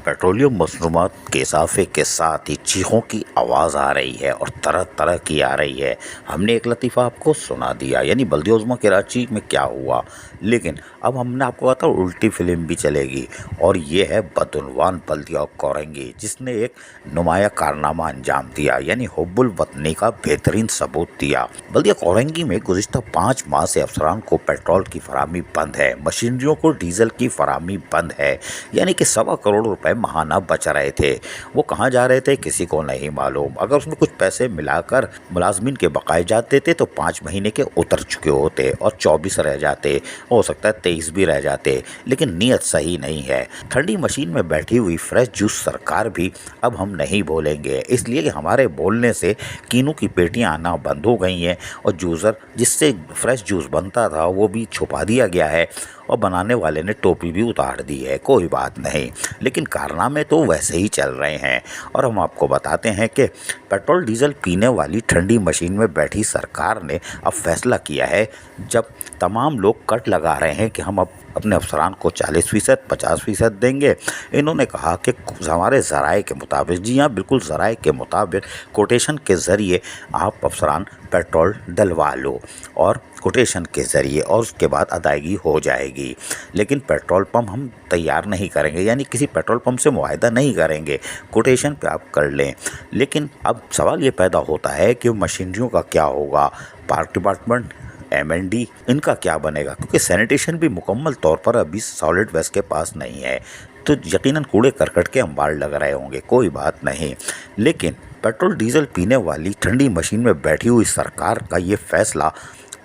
Petroleum मसनूआत के इजाफे के साथ ही चीखों की आवाज़ आ रही है और तरह तरह की आ रही है। हमने एक लतीफ़ा आपको सुना दिया, यानी बल्दिया उज़्मा कराची में क्या हुआ, लेकिन अब हमने आपको बताया उल्टी फिल्म भी चलेगी और ये है बदउनवान बल्दिया कोरंगी, जिसने एक नुमाया कारनामा अंजाम दिया, यानी हुब्बुल वतनी का बेहतरीन सबूत दिया। बल्दिया कोरंगी में गुज़िश्ता 5 माह से अफसरान को पेट्रोल की फराहमी बंद है, मशीनरियों को डीजल की फराहमी बंद है, यानी कि 1.25 करोड़ रुपए महाना बच रहे थे। वो कहाँ जा रहे थे किसी को नहीं मालूम। अगर उसमें कुछ पैसे मिलाकर मुलाजमीन के बकाए जाते थे तो 5 महीने के उतर चुके होते और 24 रह जाते, हो सकता है 23 भी रह जाते, लेकिन नीयत सही नहीं है। ठंडी मशीन में बैठी हुई फ्रेश जूस सरकार भी अब हम नहीं बोलेंगे, इसलिए कि हमारे बोलने से कीनू की पेटियां आना बंद हो गई हैं और जूसर जिससे फ्रेश जूस बनता था वो भी छुपा दिया गया है और बनाने वाले ने टोपी भी उतार दी है। कोई बात नहीं, लेकिन कारनामे तो वैसे ही चल रहे हैं। और हम आपको बताते हैं कि पेट्रोल डीजल पीने वाली ठंडी मशीन में बैठी सरकार ने अब फैसला किया है, जब तमाम लोग कट लगा रहे हैं कि हम अब अपने अफसरान को 40%, 50% देंगे। इन्होंने कहा कि हमारे ज़राए के मुताबिक, जी हाँ बिल्कुल ज़राए के मुताबिक, कोटेशन के ज़रिए आप अफसरान पेट्रोल डलवा लो और कोटेशन के ज़रिए, और उसके बाद अदायगी हो जाएगी। लेकिन पेट्रोल पंप हम तैयार नहीं करेंगे, यानी किसी पेट्रोल पंप से मुआहदा नहीं करेंगे, कोटेशन पे आप कर लें। लेकिन अब सवाल ये पैदा होता है कि मशीनरियों का क्या होगा, पार्क डिपार्टमेंट, एमएनडी, इनका क्या बनेगा, क्योंकि सैनिटेशन भी मुकम्मल तौर पर अभी सॉलिड वेस्ट के पास नहीं है, तो यकीनन कूड़े करकट के अंबार लग रहे होंगे। कोई बात नहीं, लेकिन पेट्रोल डीजल पीने वाली ठंडी मशीन में बैठी हुई सरकार का ये फैसला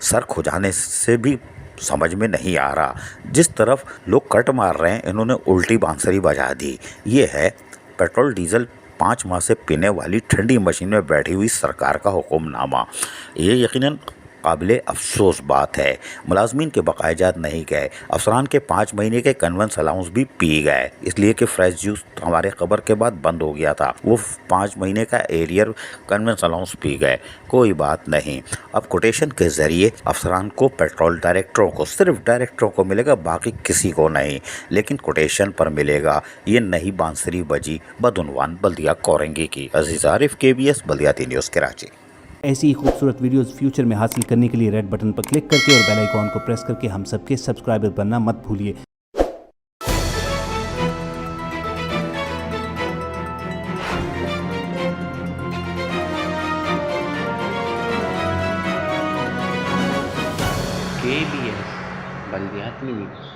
सर खुजाने से भी समझ में नहीं आ रहा। जिस तरफ लोग कट मार रहे हैं, इन्होंने उल्टी बांसुरी बजा दी। ये है पेट्रोल डीजल 5 माह से पीने वाली ठंडी मशीन में बैठी हुई सरकार का हुक्मनामा। ये यकीनन काबिले अफसोस बात है। मुलाजमीन के बकायजात नहीं गए, अफसरान के 5 महीने के कन्वेंस अलाउंस भी पी गए, इसलिए कि फ्रेश जूस हमारे खबर के बाद बंद हो गया था, वो 5 महीने का एरियर कन्वेंस अलाउंस पी गए। कोई बात नहीं, अब कोटेशन के ज़रिए अफसरान को, पेट्रोल डायरेक्टरों को, सिर्फ डायरेक्टरों को मिलेगा, बाकी किसी को नहीं, लेकिन कोटेशन पर मिलेगा। ये नई बांसुरी बजी बदउनवान बल्दिया कोरंगी की। अजीज़ आरिफ, KBS बल्दियाती न्यूज़ कराची। ऐसी ही खूबसूरत वीडियोस फ्यूचर में हासिल करने के लिए रेड बटन पर क्लिक करके और बेल आइकॉन को प्रेस करके हम सबके सब्सक्राइबर बनना मत भूलिए। KBS बल्दियाती न्यूज़।